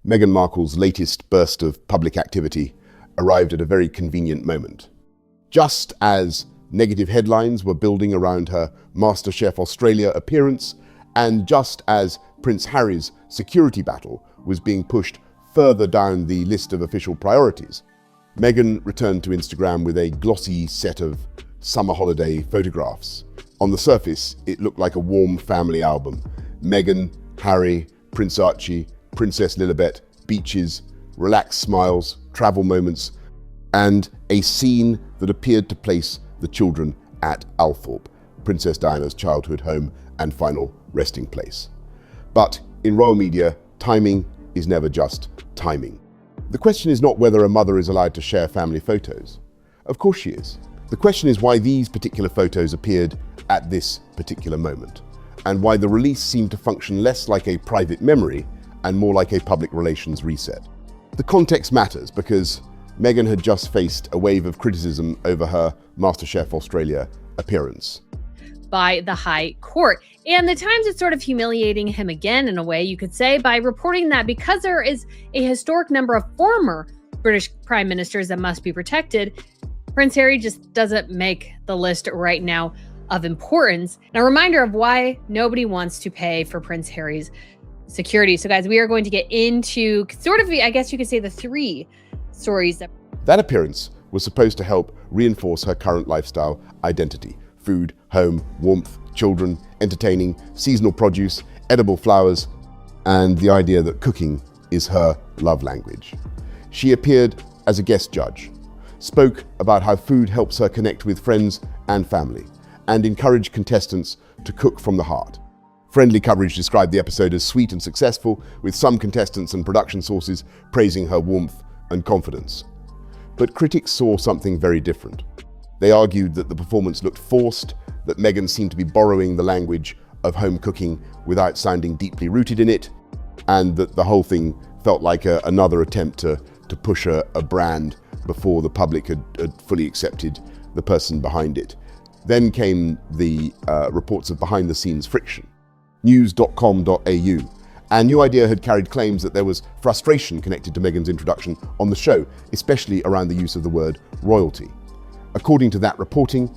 Meghan Markle's latest burst of public activity arrived at a very convenient moment. Just as negative headlines were building around her MasterChef Australia appearance, and just as Prince Harry's security battle was being pushed further down the list of official priorities, Meghan returned to Instagram with a glossy set of summer holiday photographs. On the surface, it looked like a warm family album. Meghan, Harry, Prince Archie, Princess Lilibet, beaches, relaxed smiles, travel moments, and a scene that appeared to place the children at Althorp, Princess Diana's childhood home and final resting place. But in royal media, timing is never just timing. The question is not whether a mother is allowed to share family photos. Of course she is. The question is why these particular photos appeared at this particular moment, and why the release seemed to function less like a private memory and more like a public relations reset. The context matters because Meghan had just faced a wave of criticism over her MasterChef Australia appearance by the High Court. And the Times is sort of humiliating him again, in a way, you could say, by reporting that because there is a historic number of former British prime ministers that must be protected, Prince Harry just doesn't make the list right now of importance. And a reminder of why nobody wants to pay for Prince Harry's security. So guys, we are going to get into sort of, I guess you could say, the three stories. That appearance was supposed to help reinforce her current lifestyle identity. Food, home, warmth, children, entertaining, seasonal produce, edible flowers, and the idea that cooking is her love language. She appeared as a guest judge, spoke about how food helps her connect with friends and family, and encouraged contestants to cook from the heart. Friendly coverage described the episode as sweet and successful, with some contestants and production sources praising her warmth and confidence. But critics saw something very different. They argued that the performance looked forced, that Meghan seemed to be borrowing the language of home cooking without sounding deeply rooted in it, and that the whole thing felt like another attempt to push a brand before the public had fully accepted the person behind it. Then came the reports of behind-the-scenes friction. News.com.au. And New Idea had carried claims that there was frustration connected to Meghan's introduction on the show, especially around the use of the word royalty. According to that reporting,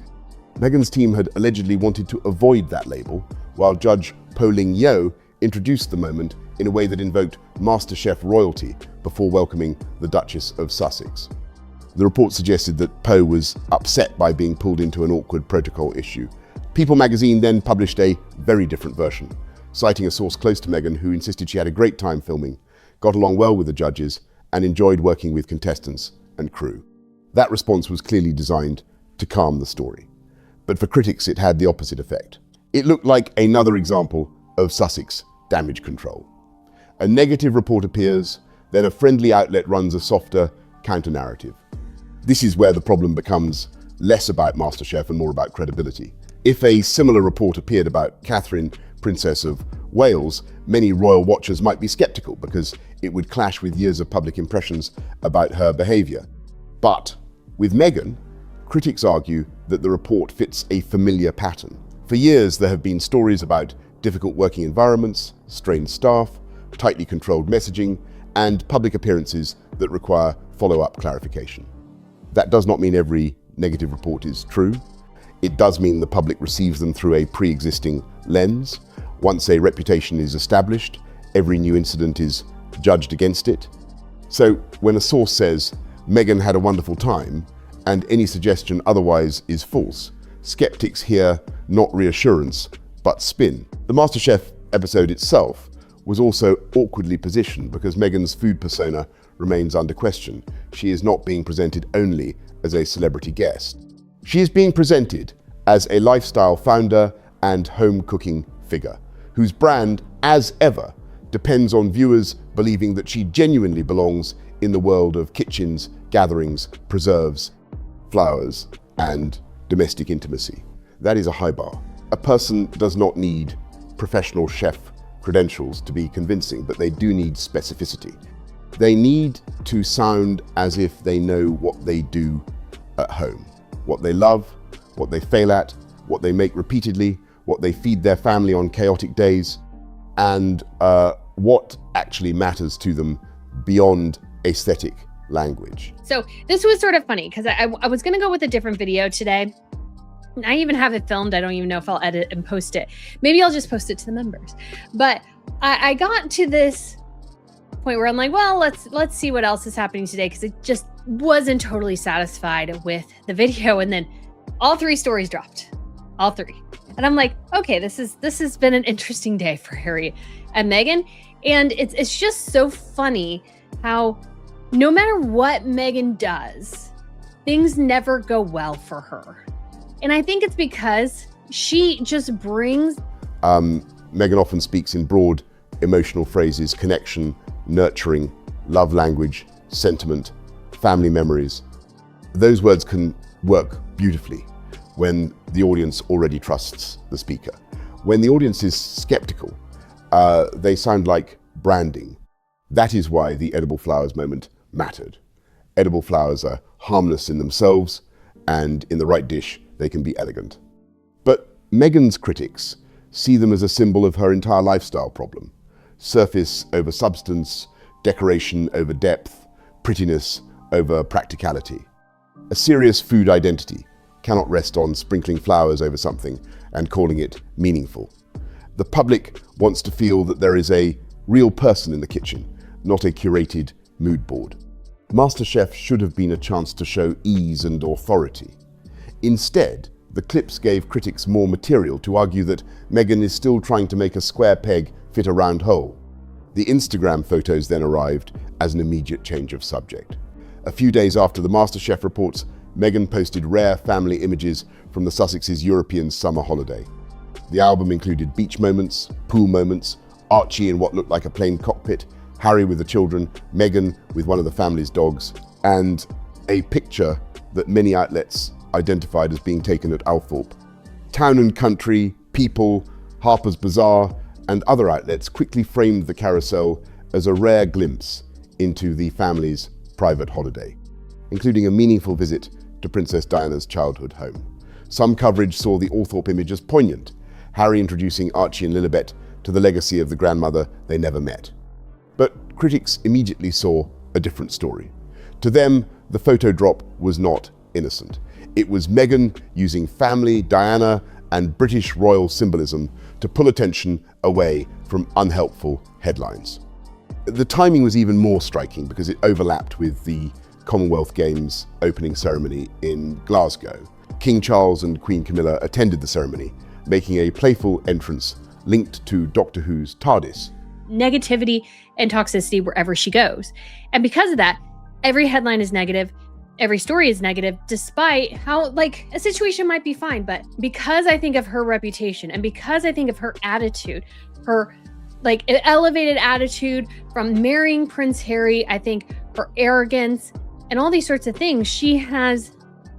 Meghan's team had allegedly wanted to avoid that label, while Judge Po-Ling Yeo introduced the moment in a way that invoked MasterChef royalty before welcoming the Duchess of Sussex. The report suggested that Po was upset by being pulled into an awkward protocol issue. People magazine then published a very different version, citing a source close to Meghan who insisted she had a great time filming, got along well with the judges, and enjoyed working with contestants and crew. That response was clearly designed to calm the story. But for critics, it had the opposite effect. It looked like another example of Sussex damage control. A negative report appears, then a friendly outlet runs a softer counter-narrative. This is where the problem becomes less about MasterChef and more about credibility. If a similar report appeared about Catherine, Princess of Wales, many royal watchers might be skeptical because it would clash with years of public impressions about her behavior. But with Meghan, critics argue that the report fits a familiar pattern. For years, there have been stories about difficult working environments, strained staff, tightly controlled messaging, and public appearances that require follow-up clarification. That does not mean every negative report is true. It does mean the public receives them through a pre-existing lens. Once a reputation is established, every new incident is judged against it. So when a source says, Meghan had a wonderful time, and any suggestion otherwise is false, skeptics hear not reassurance, but spin. The MasterChef episode itself was also awkwardly positioned because Meghan's food persona remains under question. She is not being presented only as a celebrity guest. She is being presented as a lifestyle founder and home cooking figure, whose brand, as ever, depends on viewers believing that she genuinely belongs in the world of kitchens, gatherings, preserves, flowers, and domestic intimacy. That is a high bar. A person does not need professional chef credentials to be convincing, but they do need specificity. They need to sound as if they know what they do at home, what they love, what they fail at, what they make repeatedly, what they feed their family on chaotic days, and what actually matters to them beyond aesthetic language. So this was sort of funny because I was going to go with a different video today. I even have it filmed. I don't even know if I'll edit and post it. Maybe I'll just post it to the members. But I got to this point where I'm like, well, let's see what else is happening today, because it just wasn't totally satisfied with the video. And then all 3 stories dropped, all 3. And I'm like, okay, this has been an interesting day for Harry and Meghan. And it's just so funny how no matter what Meghan does, things never go well for her. And I think it's because she just brings... Meghan often speaks in broad emotional phrases: connection, nurturing, love language, sentiment, family memories. Those words can work beautifully when the audience already trusts the speaker. When the audience is skeptical, they sound like branding. That is why the edible flowers moment mattered. Edible flowers are harmless in themselves, and in the right dish, they can be elegant. But Meghan's critics see them as a symbol of her entire lifestyle problem: surface over substance, decoration over depth, prettiness over practicality. A serious food identity cannot rest on sprinkling flowers over something and calling it meaningful. The public wants to feel that there is a real person in the kitchen, not a curated mood board. MasterChef should have been a chance to show ease and authority. Instead, the clips gave critics more material to argue that Meghan is still trying to make a square peg fit a round hole. The Instagram photos then arrived as an immediate change of subject. A few days after the MasterChef reports, Meghan posted rare family images from the Sussexes' European summer holiday. The album included beach moments, pool moments, Archie in what looked like a plane cockpit, Harry with the children, Meghan with one of the family's dogs, and a picture that many outlets identified as being taken at Althorp. Town and Country, People, Harper's Bazaar, and other outlets quickly framed the carousel as a rare glimpse into the family's private holiday, including a meaningful visit to Princess Diana's childhood home. Some coverage saw the Althorp image as poignant, Harry introducing Archie and Lilibet to the legacy of the grandmother they never met. But critics immediately saw a different story. To them, the photo drop was not innocent. It was Meghan using family, Diana, and British royal symbolism to pull attention away from unhelpful headlines. The timing was even more striking because it overlapped with the Commonwealth Games opening ceremony in Glasgow. King Charles and Queen Camilla attended the ceremony, making a playful entrance linked to Doctor Who's TARDIS. Negativity and toxicity wherever she goes. And because of that, every headline is negative, every story is negative, despite how, like, a situation might be fine. But because I think of her reputation and because I think of her attitude, her like elevated attitude from marrying Prince Harry, I think her arrogance and all these sorts of things, she has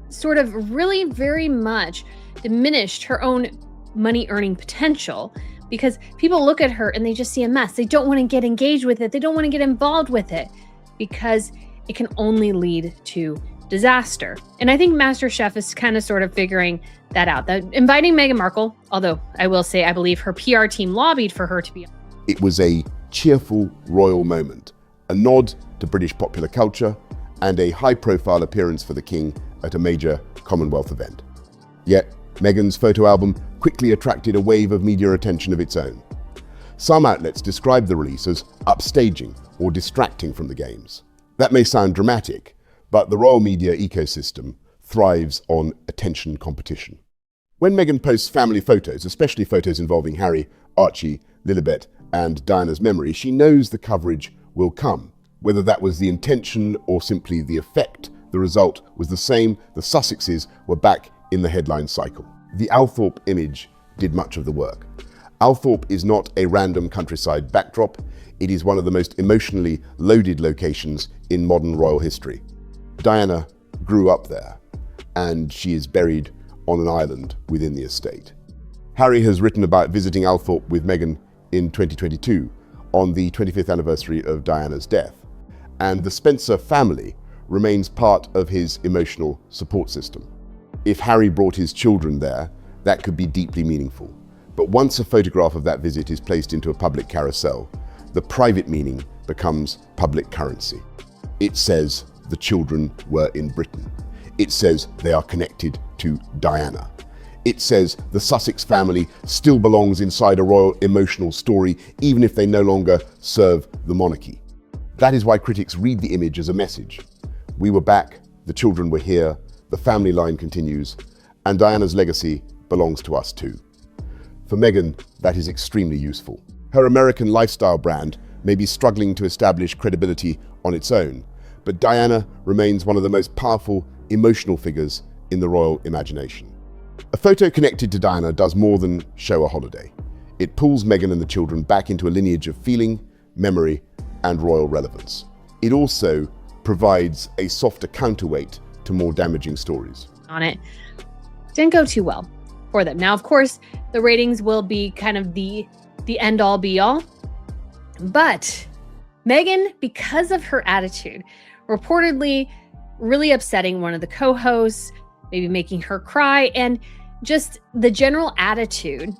sort of really very much diminished her own money earning potential, because people look at her and they just see a mess. They don't want to get engaged with it. They don't want to get involved with it because it can only lead to disaster. And I think MasterChef is kind of sort of figuring that out. That inviting Meghan Markle, although I will say I believe her PR team lobbied for her to be. It was a cheerful royal moment, a nod to British popular culture, and a high-profile appearance for the King at a major Commonwealth event. Yet, Meghan's photo album quickly attracted a wave of media attention of its own. Some outlets described the release as upstaging or distracting from the Games. That may sound dramatic, but the royal media ecosystem thrives on attention competition. When Meghan posts family photos, especially photos involving Harry, Archie, Lilibet, and Diana's memory, she knows the coverage will come. Whether that was the intention or simply the effect, the result was the same. The Sussexes were back in the headline cycle. The Althorp image did much of the work. Althorp is not a random countryside backdrop. It is one of the most emotionally loaded locations in modern royal history. Diana grew up there, and she is buried on an island within the estate. Harry has written about visiting Althorp with Meghan in 2022, on the 25th anniversary of Diana's death, and the Spencer family remains part of his emotional support system. If Harry brought his children there, that could be deeply meaningful. But once a photograph of that visit is placed into a public carousel, the private meaning becomes public currency. It says the children were in Britain. It says they are connected to Diana. It says the Sussex family still belongs inside a royal emotional story, even if they no longer serve the monarchy. That is why critics read the image as a message. We were back, the children were here, the family line continues, and Diana's legacy belongs to us too. For Meghan, that is extremely useful. Her American lifestyle brand may be struggling to establish credibility on its own, but Diana remains one of the most powerful emotional figures in the royal imagination. A photo connected to Diana does more than show a holiday. It pulls Meghan and the children back into a lineage of feeling, memory, and royal relevance. It also provides a softer counterweight to more damaging stories. On it didn't go too well for them. Now, of course, the ratings will be kind of the end all be all. But Meghan, because of her attitude, reportedly really upsetting one of the co-hosts, maybe making her cry, and just the general attitude,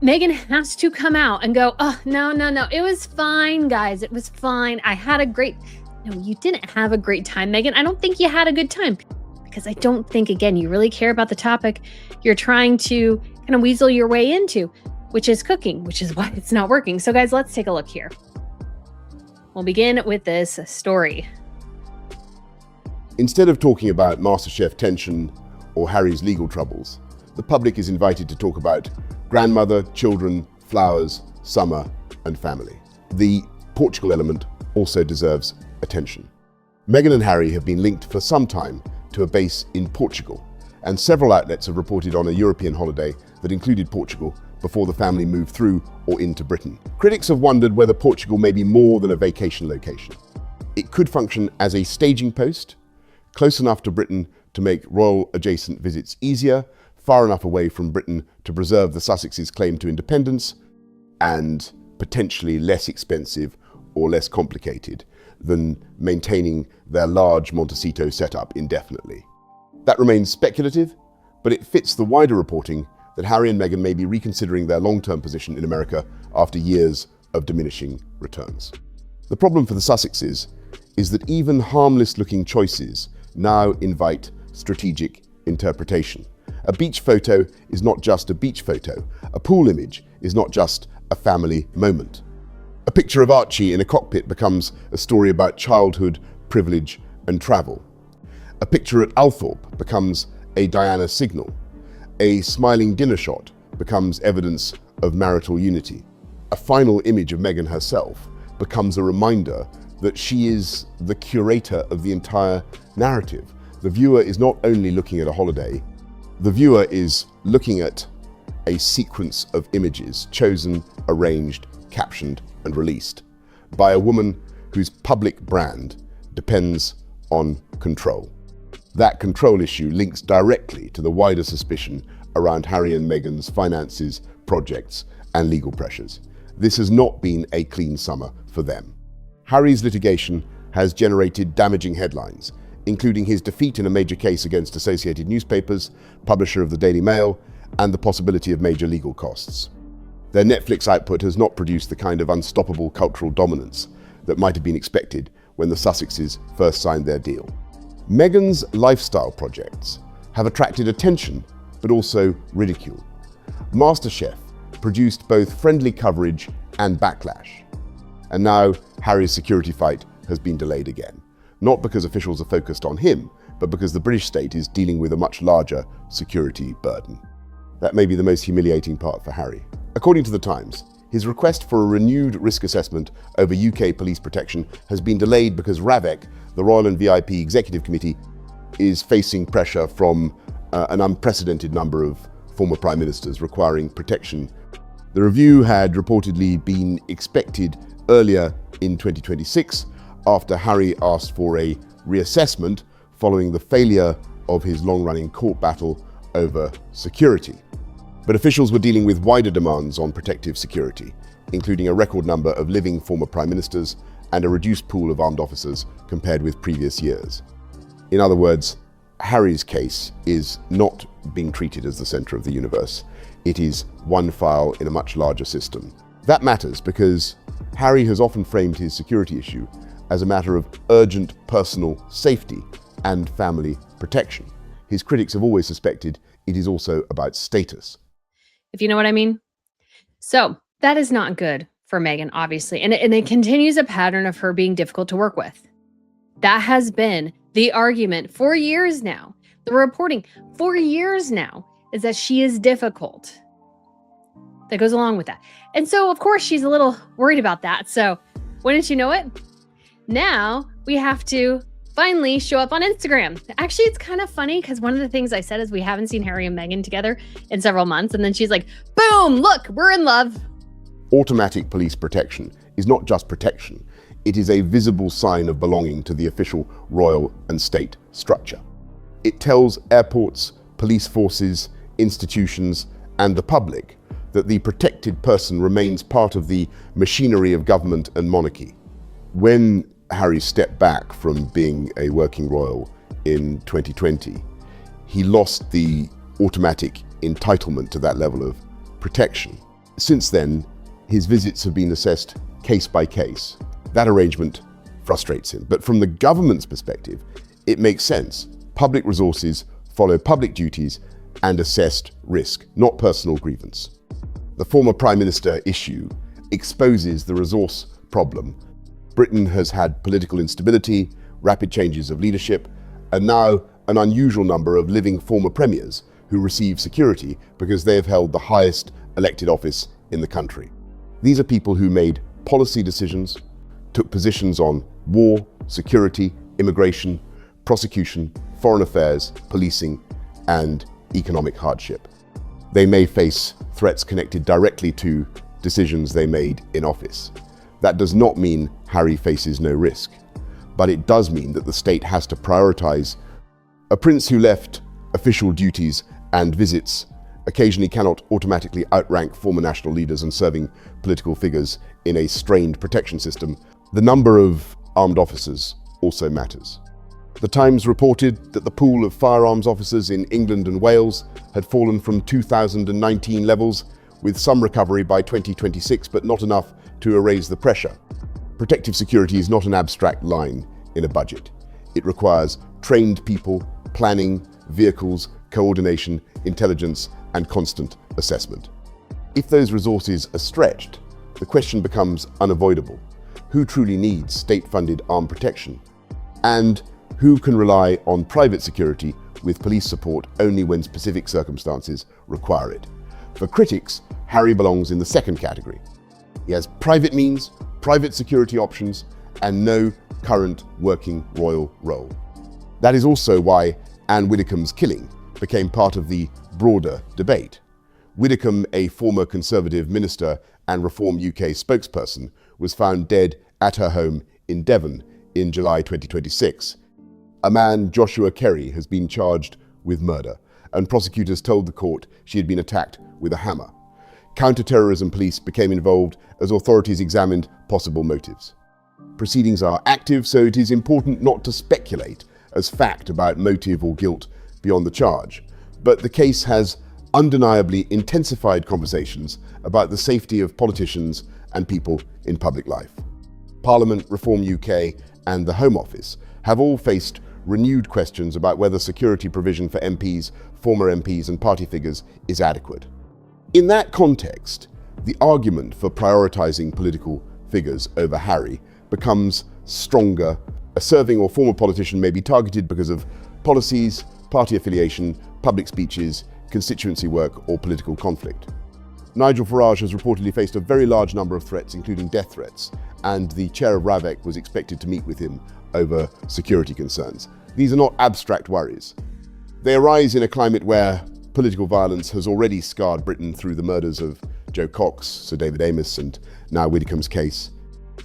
Meghan has to come out and go, oh, no. It was fine, guys. It was fine. I had a great... No, you didn't have a great time, Meghan. I don't think you had a good time. Because I don't think, again, you really care about the topic you're trying to kind of weasel your way into, which is cooking, which is why it's not working. So, guys, let's take a look here. We'll begin with this story. Instead of talking about MasterChef tension or Harry's legal troubles, the public is invited to talk about grandmother, children, flowers, summer, and family. The Portugal element also deserves attention. Meghan and Harry have been linked for some time to a base in Portugal, and several outlets have reported on a European holiday that included Portugal before the family moved through or into Britain. Critics have wondered whether Portugal may be more than a vacation location. It could function as a staging post, close enough to Britain to make royal-adjacent visits easier, far enough away from Britain to preserve the Sussexes' claim to independence, and potentially less expensive or less complicated than maintaining their large Montecito setup indefinitely. That remains speculative, but it fits the wider reporting that Harry and Meghan may be reconsidering their long-term position in America after years of diminishing returns. The problem for the Sussexes is that even harmless-looking choices now invite strategic interpretation. A beach photo is not just a beach photo. A pool image is not just a family moment. A picture of Archie in a cockpit becomes a story about childhood, privilege, and travel. A picture at Althorp becomes a Diana signal. A smiling dinner shot becomes evidence of marital unity. A final image of Meghan herself becomes a reminder that she is the curator of the entire narrative. The viewer is not only looking at a holiday, the viewer is looking at a sequence of images chosen, arranged, captioned, and released by a woman whose public brand depends on control. That control issue links directly to the wider suspicion around Harry and Meghan's finances, projects, and legal pressures. This has not been a clean summer for them. Harry's litigation has generated damaging headlines, including his defeat in a major case against Associated Newspapers, publisher of the Daily Mail, and the possibility of major legal costs. Their Netflix output has not produced the kind of unstoppable cultural dominance that might have been expected when the Sussexes first signed their deal. Meghan's lifestyle projects have attracted attention, but also ridicule. MasterChef produced both friendly coverage and backlash. And now Harry's security fight has been delayed again. Not because officials are focused on him, but because the British state is dealing with a much larger security burden. That may be the most humiliating part for Harry. According to The Times, his request for a renewed risk assessment over UK police protection has been delayed because RAVEC, the Royal and VIP Executive Committee, is facing pressure from an unprecedented number of former prime ministers requiring protection. The review had reportedly been expected earlier in 2026 after Harry asked for a reassessment following the failure of his long-running court battle over security. But officials were dealing with wider demands on protective security, including a record number of living former prime ministers and a reduced pool of armed officers compared with previous years. In other words, Harry's case is not being treated as the center of the universe. It is one file in a much larger system. That matters because Harry has often framed his security issue as a matter of urgent personal safety and family protection. His critics have always suspected it is also about status. If you know what I mean. So that is not good for Meghan, obviously. And it continues a pattern of her being difficult to work with. That has been the argument for years now. The reporting for years now is that she is difficult. That goes along with that. And so, of course, she's a little worried about that. So, wouldn't you know it? Now we have to finally show up on Instagram. Actually, it's kind of funny because one of the things I said is we haven't seen Harry and Meghan together in several months. And then she's like, boom, look, we're in love. Automatic police protection is not just protection. It is a visible sign of belonging to the official royal and state structure. It tells airports, police forces, institutions, and the public that the protected person remains part of the machinery of government and monarchy. When Harry stepped back from being a working royal in 2020, he lost the automatic entitlement to that level of protection. Since then, his visits have been assessed case by case. That arrangement frustrates him. But from the government's perspective, it makes sense. Public resources follow public duties and assessed risk, not personal grievance. The former Prime Minister issue exposes the resource problem. Britain has had political instability, rapid changes of leadership, and now an unusual number of living former premiers who receive security because they have held the highest elected office in the country. These are people who made policy decisions, took positions on war, security, immigration, prosecution, foreign affairs, policing, and economic hardship. They may face threats connected directly to decisions they made in office. That does not mean Harry faces no risk, but it does mean that the state has to prioritize. A prince who left official duties and visits occasionally cannot automatically outrank former national leaders and serving political figures in a strained protection system. The number of armed officers also matters. The Times reported that the pool of firearms officers in England and Wales had fallen from 2019 levels, with some recovery by 2026, but not enough to erase the pressure. Protective security is not an abstract line in a budget. It requires trained people, planning, vehicles, coordination, intelligence, and constant assessment. If those resources are stretched, the question becomes unavoidable. Who truly needs state-funded armed protection? And who can rely on private security with police support only when specific circumstances require it? For critics, Harry belongs in the second category. He has private means, private security options, and no current working royal role. That is also why Anne Widdecombe's killing became part of the broader debate. Widdecombe, a former Conservative minister and Reform UK spokesperson, was found dead at her home in Devon in July 2026. A man, Joshua Kerry, has been charged with murder, and prosecutors told the court she had been attacked with a hammer. Counter-terrorism police became involved as authorities examined possible motives. Proceedings are active, so it is important not to speculate as fact about motive or guilt beyond the charge. But the case has undeniably intensified conversations about the safety of politicians and people in public life. Parliament, Reform UK, and the Home Office have all faced renewed questions about whether security provision for MPs, former MPs, and party figures is adequate. In that context, the argument for prioritising political figures over Harry becomes stronger. A serving or former politician may be targeted because of policies, party affiliation, public speeches, constituency work, or political conflict. Nigel Farage has reportedly faced a very large number of threats, including death threats, and the chair of RAVEC was expected to meet with him over security concerns. These are not abstract worries. They arise in a climate where political violence has already scarred Britain through the murders of Joe Cox, Sir David Amess, and now Widdecombe's case.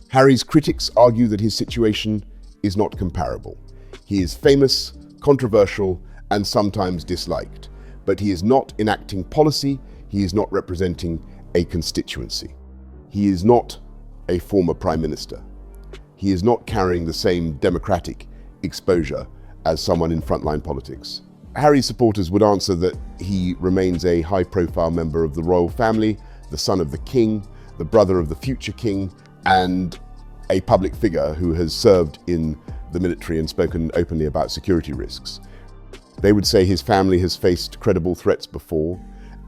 Harry's critics argue that his situation is not comparable. He is famous, controversial, and sometimes disliked, but he is not enacting policy, he is not representing a constituency. He is not a former Prime Minister. He is not carrying the same democratic exposure as someone in frontline politics. Harry's supporters would answer that he remains a high-profile member of the royal family, the son of the king, the brother of the future king, and a public figure who has served in the military and spoken openly about security risks. They would say his family has faced credible threats before,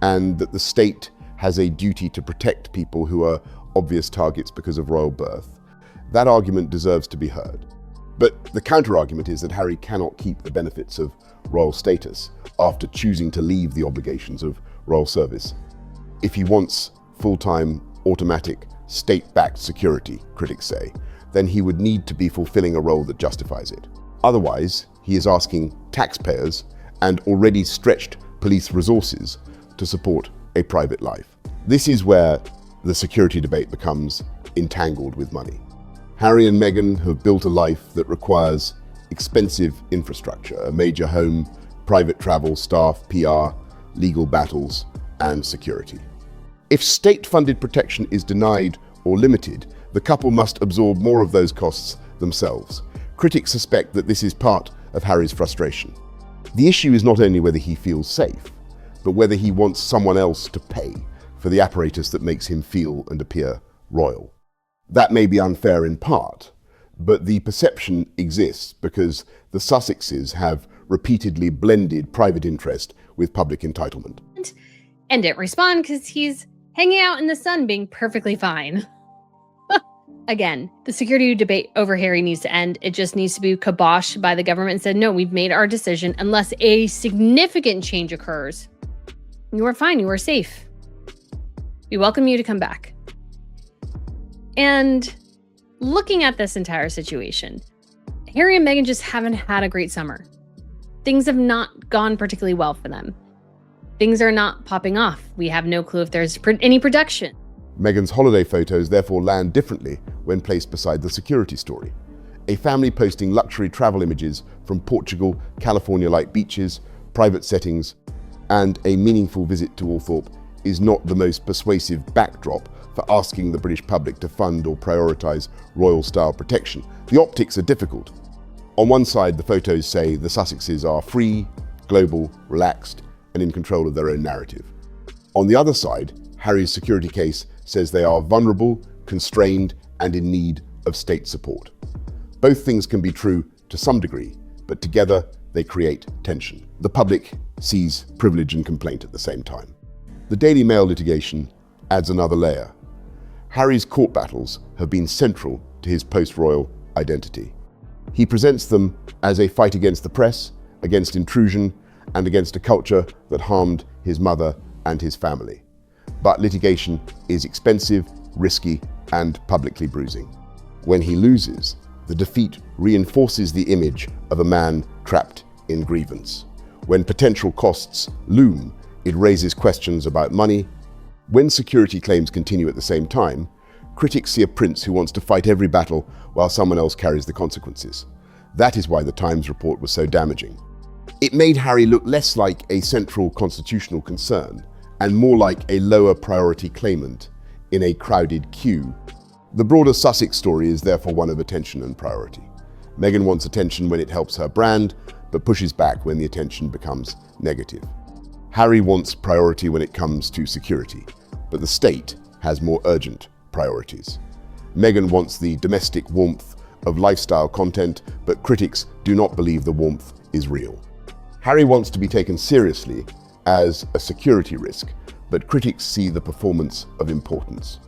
and that the state has a duty to protect people who are obvious targets because of royal birth. That argument deserves to be heard. But the counter-argument is that Harry cannot keep the benefits of royal status after choosing to leave the obligations of royal service. If he wants full-time, automatic, state-backed security, critics say, then he would need to be fulfilling a role that justifies it. Otherwise, he is asking taxpayers and already stretched police resources to support a private life. This is where the security debate becomes entangled with money. Harry and Meghan have built a life that requires expensive infrastructure, a major home, private travel, staff, PR, legal battles, and security. If state-funded protection is denied or limited, the couple must absorb more of those costs themselves. Critics suspect that this is part of Harry's frustration. The issue is not only whether he feels safe, but whether he wants someone else to pay for the apparatus that makes him feel and appear royal. That may be unfair in part, but the perception exists because the Sussexes have repeatedly blended private interest with public entitlement. And didn't respond because he's hanging out in the sun being perfectly fine. Again, the security debate over Harry needs to end. It just needs to be kiboshed by the government and said, no, we've made our decision. Unless a significant change occurs, you are fine, you are safe. We welcome you to come back. And looking at this entire situation, Harry and Meghan just haven't had a great summer. Things have not gone particularly well for them. Things are not popping off. We have no clue if there's any production. Meghan's holiday photos therefore land differently when placed beside the security story. A family posting luxury travel images from Portugal, California-like beaches, private settings, and a meaningful visit to Althorp is not the most persuasive backdrop for asking the British public to fund or prioritize royal-style protection. The optics are difficult. On one side, the photos say the Sussexes are free, global, relaxed, and in control of their own narrative. On the other side, Harry's security case says they are vulnerable, constrained, and in need of state support. Both things can be true to some degree, but together they create tension. The public sees privilege and complaint at the same time. The Daily Mail litigation adds another layer. Harry's court battles have been central to his post-royal identity. He presents them as a fight against the press, against intrusion, and against a culture that harmed his mother and his family. But litigation is expensive, risky, and publicly bruising. When he loses, the defeat reinforces the image of a man trapped in grievance. When potential costs loom, it raises questions about money. When security claims continue at the same time, critics see a prince who wants to fight every battle while someone else carries the consequences. That is why the Times report was so damaging. It made Harry look less like a central constitutional concern and more like a lower priority claimant in a crowded queue. The broader Sussex story is therefore one of attention and priority. Meghan wants attention when it helps her brand, but pushes back when the attention becomes negative. Harry wants priority when it comes to security, but the state has more urgent priorities. Meghan wants the domestic warmth of lifestyle content, but critics do not believe the warmth is real. Harry wants to be taken seriously as a security risk, but critics see the performance of importance.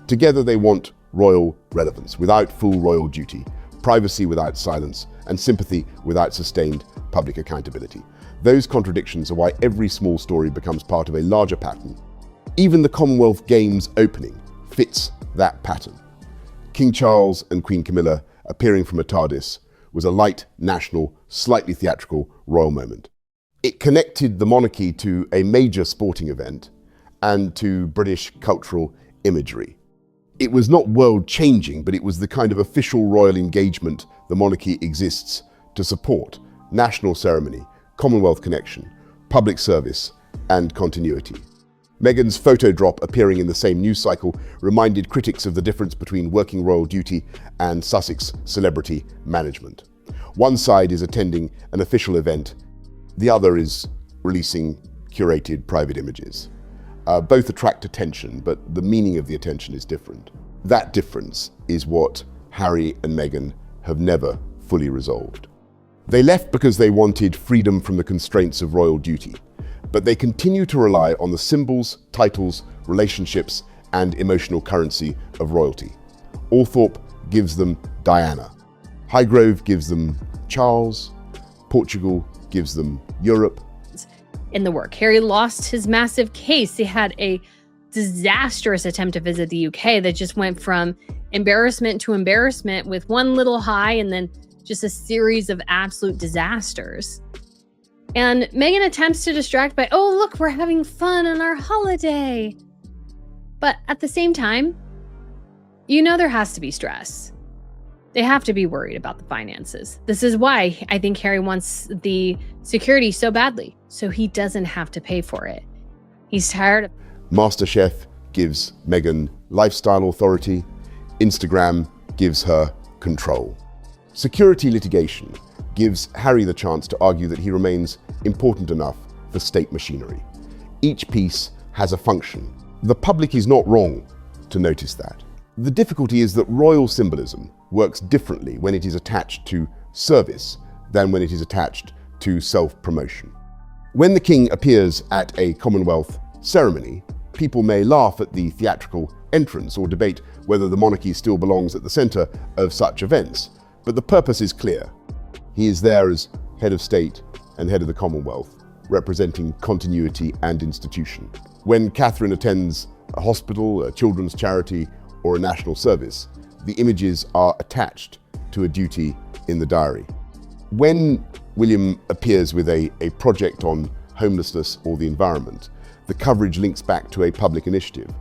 Together they want royal relevance without full royal duty, privacy without silence, and sympathy without sustained public accountability. Those contradictions are why every small story becomes part of a larger pattern. Even the Commonwealth Games opening fits that pattern. King Charles and Queen Camilla appearing from a TARDIS was a light, national, slightly theatrical royal moment. It connected the monarchy to a major sporting event and to British cultural imagery. It was not world-changing, but it was the kind of official royal engagement the monarchy exists to support: national ceremony, Commonwealth connection, public service, and continuity. Meghan's photo drop appearing in the same news cycle reminded critics of the difference between working royal duty and Sussex celebrity management. One side is attending an official event, the other is releasing curated private images. Both attract attention, but the meaning of the attention is different. That difference is what Harry and Meghan have never fully resolved. They left because they wanted freedom from the constraints of royal duty, but they continue to rely on the symbols, titles, relationships, and emotional currency of royalty. Althorp gives them Diana. Highgrove gives them Charles. Portugal gives them Europe. In the work, Harry lost his massive case. He had a disastrous attempt to visit the UK that just went from embarrassment to embarrassment with one little high and then just a series of absolute disasters. And Meghan attempts to distract by, oh, look, we're having fun on our holiday. But at the same time, you know there has to be stress. They have to be worried about the finances. This is why I think Harry wants the security so badly, so he doesn't have to pay for it. He's tired of... MasterChef gives Meghan lifestyle authority. Instagram gives her control. Security litigation gives Harry the chance to argue that he remains important enough for state machinery. Each piece has a function. The public is not wrong to notice that. The difficulty is that royal symbolism works differently when it is attached to service than when it is attached to self-promotion. When the king appears at a Commonwealth ceremony, people may laugh at the theatrical entrance or debate whether the monarchy still belongs at the center of such events. But the purpose is clear. He is there as head of state and head of the Commonwealth, representing continuity and institution. When Catherine attends a hospital, a children's charity, or a national service, the images are attached to a duty in the diary. When William appears with a project on homelessness or the environment, the coverage links back to a public initiative.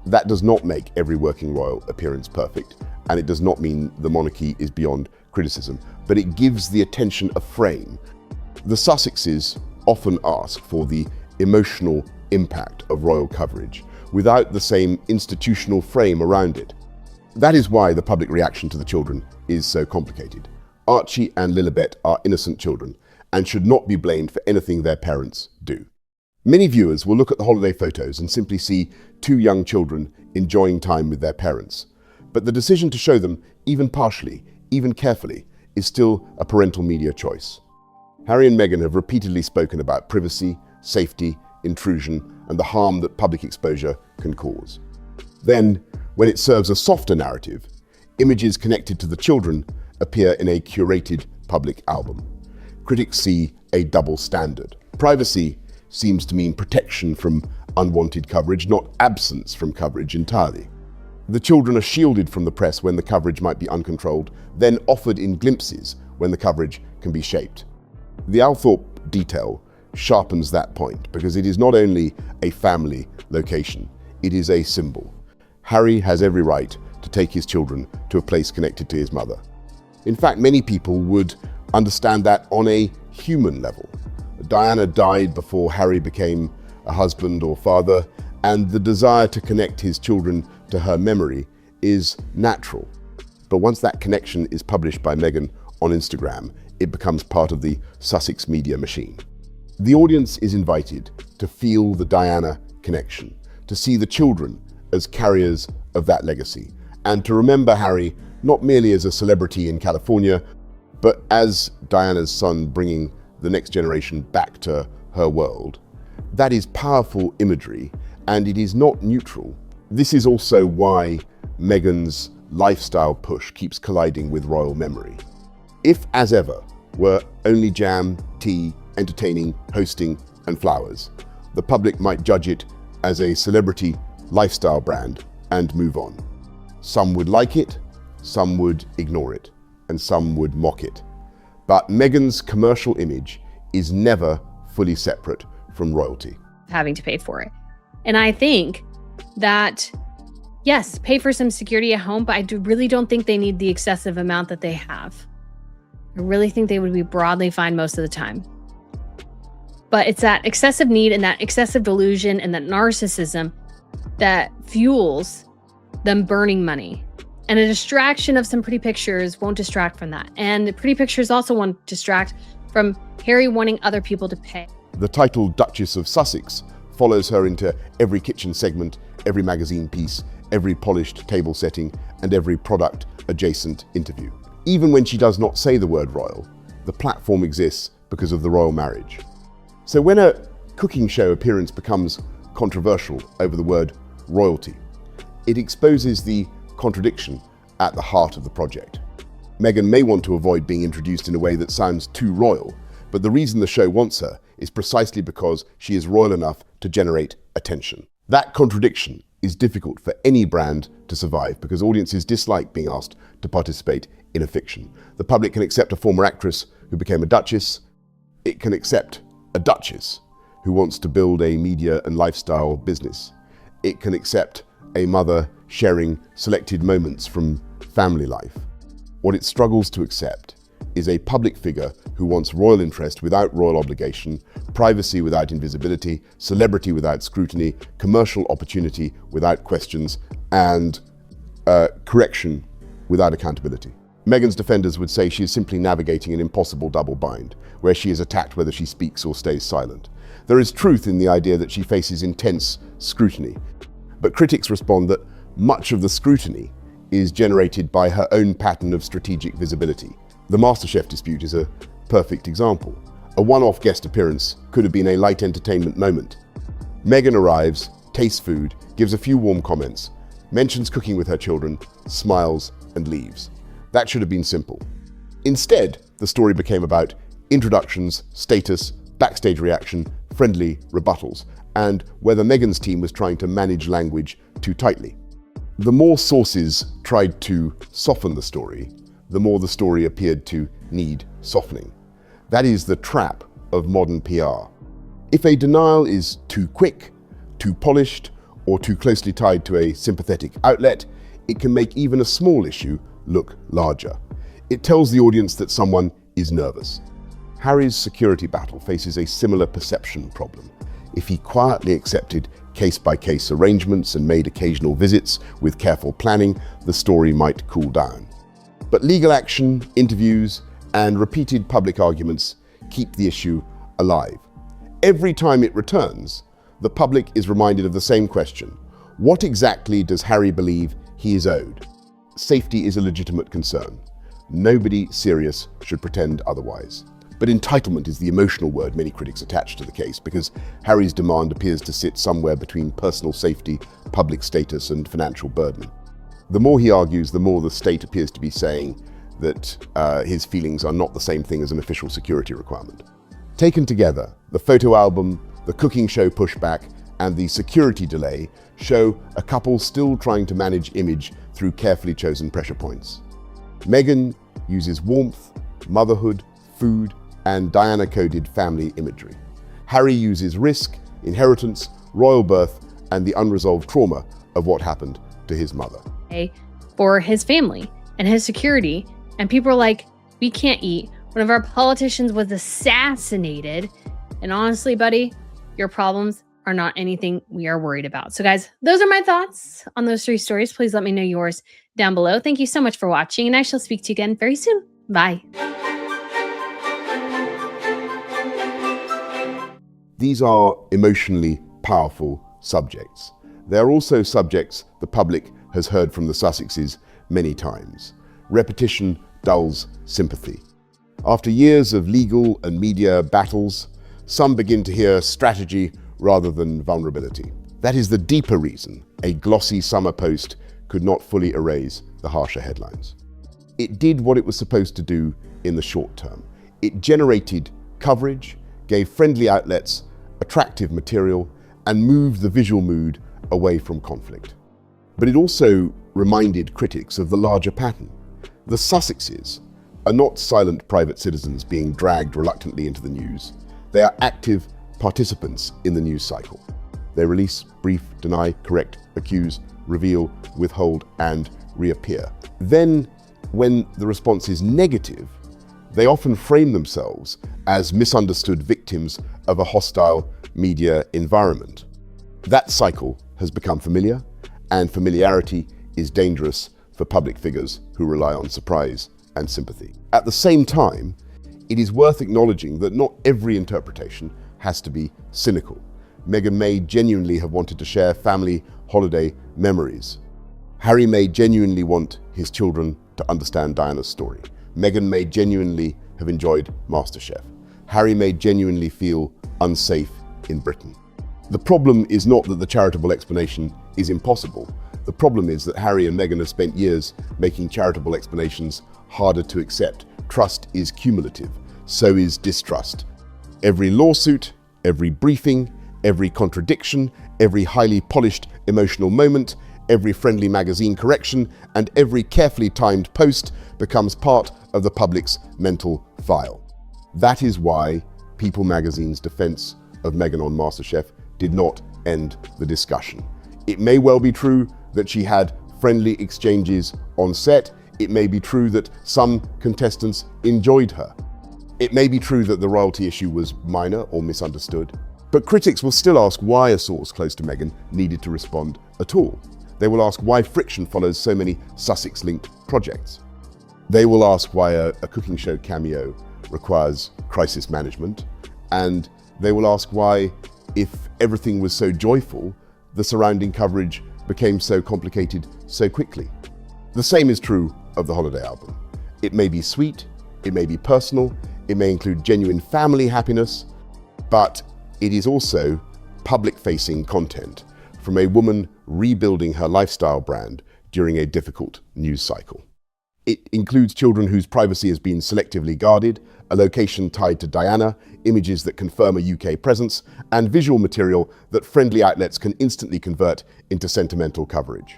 That does not make every working royal appearance perfect, and it does not mean the monarchy is beyond criticism, but it gives the attention a frame. The Sussexes often ask for the emotional impact of royal coverage without the same institutional frame around it. That is why the public reaction to the children is so complicated. Archie and Lilibet are innocent children and should not be blamed for anything their parents do. Many viewers will look at the holiday photos and simply see two young children enjoying time with their parents. But the decision to show them, even partially, even carefully, is still a parental media choice. Harry and Meghan have repeatedly spoken about privacy, safety, intrusion, and the harm that public exposure can cause. Then, when it serves a softer narrative, images connected to the children appear in a curated public album. Critics see a double standard. Privacy seems to mean protection from unwanted coverage, not absence from coverage entirely. The children are shielded from the press when the coverage might be uncontrolled, then offered in glimpses when the coverage can be shaped. The Althorp detail sharpens that point because it is not only a family location, it is a symbol. Harry has every right to take his children to a place connected to his mother. In fact, many people would understand that on a human level. Diana died before Harry became a husband or father, and the desire to connect his children to her memory is natural. But once that connection is published by Meghan on Instagram, it becomes part of the Sussex media machine. The audience is invited to feel the Diana connection, to see the children as carriers of that legacy, and to remember Harry not merely as a celebrity in California, but as Diana's son bringing the next generation back to her world. That is powerful imagery, and it is not neutral. This is also why Meghan's lifestyle push keeps colliding with royal memory. If, as ever, were only jam, tea, entertaining, hosting, and flowers, the public might judge it as a celebrity lifestyle brand and move on. Some would like it, some would ignore it, and some would mock it. But Meghan's commercial image is never fully separate from royalty. Having to pay for it. And I think that, yes, pay for some security at home, but I really don't think they need the excessive amount that they have. I really think they would be broadly fine most of the time. But it's that excessive need and that excessive delusion and that narcissism that fuels them burning money. And a distraction of some pretty pictures won't distract from that. And pretty pictures also won't distract from Harry wanting other people to pay. The title Duchess of Sussex follows her into every kitchen segment, every magazine piece, every polished table setting, and every product-adjacent interview. Even when she does not say the word royal, the platform exists because of the royal marriage. So when a cooking show appearance becomes controversial over the word royalty, it exposes the contradiction at the heart of the project. Meghan may want to avoid being introduced in a way that sounds too royal, but the reason the show wants her is precisely because she is royal enough to generate attention. That contradiction is difficult for any brand to survive because audiences dislike being asked to participate in a fiction. The public can accept a former actress who became a duchess. It can accept a duchess who wants to build a media and lifestyle business. It can accept a mother sharing selected moments from family life. What it struggles to accept is a public figure who wants royal interest without royal obligation, privacy without invisibility, celebrity without scrutiny, commercial opportunity without questions, and correction without accountability. Meghan's defenders would say she is simply navigating an impossible double bind, where she is attacked whether she speaks or stays silent. There is truth in the idea that she faces intense scrutiny, but critics respond that much of the scrutiny is generated by her own pattern of strategic visibility. The MasterChef dispute is a perfect example. A one-off guest appearance could have been a light entertainment moment. Meghan arrives, tastes food, gives a few warm comments, mentions cooking with her children, smiles, and leaves. That should have been simple. Instead, the story became about introductions, status, backstage reaction, friendly rebuttals, and whether Meghan's team was trying to manage language too tightly. The more sources tried to soften the story, the more the story appeared to need softening. That is the trap of modern PR. If a denial is too quick, too polished, or too closely tied to a sympathetic outlet, it can make even a small issue look larger. It tells the audience that someone is nervous. Harry's security battle faces a similar perception problem. If he quietly accepted case-by-case arrangements and made occasional visits with careful planning, the story might cool down. But legal action, interviews, and repeated public arguments keep the issue alive. Every time it returns, the public is reminded of the same question. What exactly does Harry believe he is owed? Safety is a legitimate concern. Nobody serious should pretend otherwise. But entitlement is the emotional word many critics attach to the case because Harry's demand appears to sit somewhere between personal safety, public status, and financial burden. The more he argues, the more the state appears to be saying that his feelings are not the same thing as an official security requirement. Taken together, the photo album, the cooking show pushback, and the security delay show a couple still trying to manage image through carefully chosen pressure points. Meghan uses warmth, motherhood, food, and Diana-coded family imagery. Harry uses risk, inheritance, royal birth, and the unresolved trauma of what happened to his mother. For his family and his security, and people are like, we can't eat. One of our politicians was assassinated. And honestly, buddy, your problems are not anything we are worried about. So guys, those are my thoughts on those three stories. Please let me know yours down below. Thank you so much for watching, and I shall speak to you again very soon. Bye. These are emotionally powerful subjects. They are also subjects the public has heard from the Sussexes many times. Repetition dulls sympathy. After years of legal and media battles, some begin to hear strategy rather than vulnerability. That is the deeper reason a glossy summer post could not fully erase the harsher headlines. It did what it was supposed to do in the short term. It generated coverage, gave friendly outlets attractive material, and moved the visual mood away from conflict. But it also reminded critics of the larger pattern. The Sussexes are not silent private citizens being dragged reluctantly into the news. They are active participants in the news cycle. They release, brief, deny, correct, accuse, reveal, withhold, and reappear. Then, when the response is negative, they often frame themselves as misunderstood victims of a hostile media environment. That cycle has become familiar, and familiarity is dangerous for public figures who rely on surprise and sympathy. At the same time, it is worth acknowledging that not every interpretation has to be cynical. Meghan may genuinely have wanted to share family holiday memories. Harry may genuinely want his children to understand Diana's story. Meghan may genuinely have enjoyed MasterChef. Harry may genuinely feel unsafe in Britain. The problem is not that the charitable explanation is impossible. The problem is that Harry and Meghan have spent years making charitable explanations harder to accept. Trust is cumulative, so is distrust. Every lawsuit, every briefing, every contradiction, every highly polished emotional moment, every friendly magazine correction, and every carefully timed post becomes part of the public's mental file. That is why People magazine's defense of Meghan on MasterChef did not end the discussion. It may well be true that she had friendly exchanges on set. It may be true that some contestants enjoyed her. It may be true that the royalty issue was minor or misunderstood. But critics will still ask why a source close to Meghan needed to respond at all. They will ask why friction follows so many Sussex-linked projects. They will ask why a cooking show cameo requires crisis management. And they will ask why, if everything was so joyful, the surrounding coverage became so complicated so quickly. The same is true of the holiday album. It may be sweet, it may be personal, it may include genuine family happiness, but it is also public-facing content from a woman rebuilding her lifestyle brand during a difficult news cycle. It includes children whose privacy has been selectively guarded, a location tied to Diana, images that confirm a UK presence, and visual material that friendly outlets can instantly convert into sentimental coverage.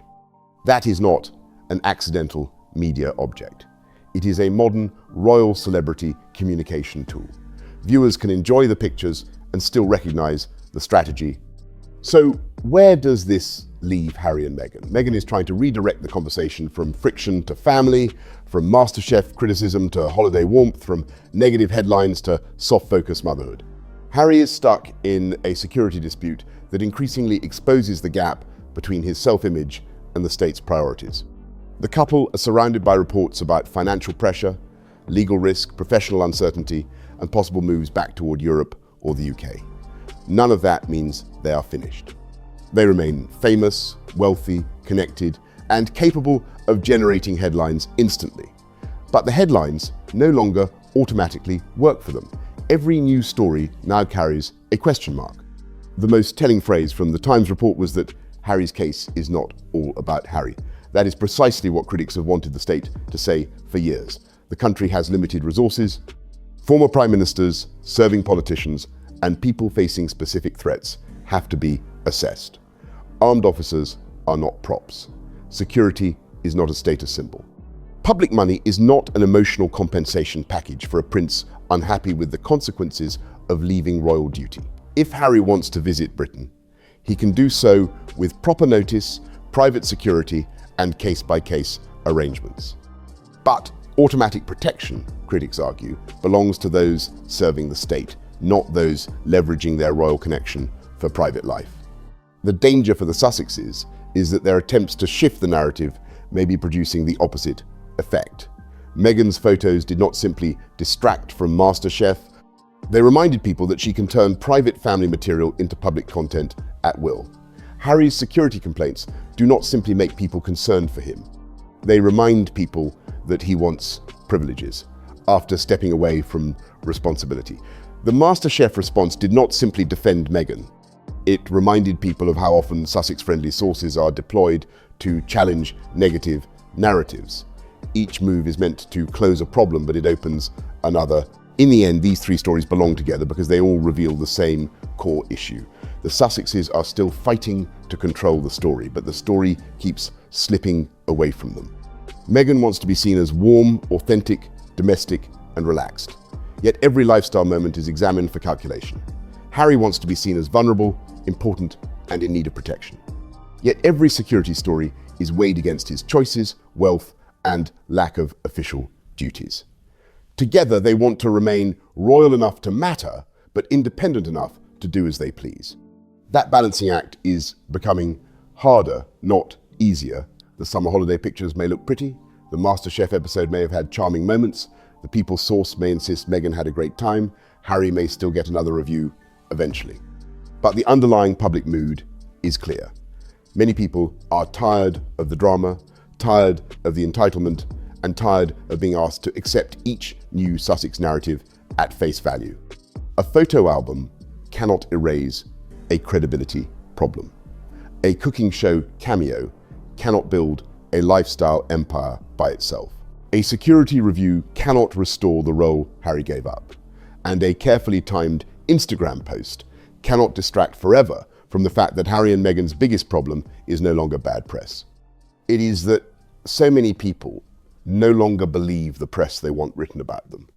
That is not an accidental media object. It is a modern royal celebrity communication tool. Viewers can enjoy the pictures and still recognize the strategy. So where does this leave Harry and Meghan? Meghan is trying to redirect the conversation from friction to family, from MasterChef criticism to holiday warmth, from negative headlines to soft-focus motherhood. Harry is stuck in a security dispute that increasingly exposes the gap between his self-image and the state's priorities. The couple are surrounded by reports about financial pressure, legal risk, professional uncertainty, and possible moves back toward Europe or the UK. None of that means they are finished. They remain famous, wealthy, connected, and capable of generating headlines instantly. But the headlines no longer automatically work for them. Every news story now carries a question mark. The most telling phrase from the Times report was that Harry's case is not all about Harry. That is precisely what critics have wanted the state to say for years. The country has limited resources. Former prime ministers, serving politicians, and people facing specific threats have to be assessed. Armed officers are not props. Security is not a status symbol. Public money is not an emotional compensation package for a prince unhappy with the consequences of leaving royal duty. If Harry wants to visit Britain, he can do so with proper notice, private security, and case-by-case arrangements. But automatic protection, critics argue, belongs to those serving the state, not those leveraging their royal connection for private life. The danger for the Sussexes is that their attempts to shift the narrative may be producing the opposite effect. Meghan's photos did not simply distract from MasterChef. They reminded people that she can turn private family material into public content at will. Harry's security complaints do not simply make people concerned for him. They remind people that he wants privileges after stepping away from responsibility. The MasterChef response did not simply defend Meghan. It reminded people of how often Sussex-friendly sources are deployed to challenge negative narratives. Each move is meant to close a problem, but it opens another. In the end, these three stories belong together because they all reveal the same core issue. The Sussexes are still fighting to control the story, but the story keeps slipping away from them. Meghan wants to be seen as warm, authentic, domestic, and relaxed. Yet every lifestyle moment is examined for calculation. Harry wants to be seen as vulnerable, important, and in need of protection. Yet every security story is weighed against his choices, wealth, and lack of official duties. Together, they want to remain royal enough to matter, but independent enough to do as they please. That balancing act is becoming harder, not easier. The summer holiday pictures may look pretty, the MasterChef episode may have had charming moments, the People's source may insist Meghan had a great time, Harry may still get another review eventually. But the underlying public mood is clear. Many people are tired of the drama, tired of the entitlement, and tired of being asked to accept each new Sussex narrative at face value. A photo album cannot erase a credibility problem. A cooking show cameo cannot build a lifestyle empire by itself. A security review cannot restore the role Harry gave up. And a carefully timed Instagram post cannot distract forever from the fact that Harry and Meghan's biggest problem is no longer bad press. It is that so many people no longer believe the press they want written about them.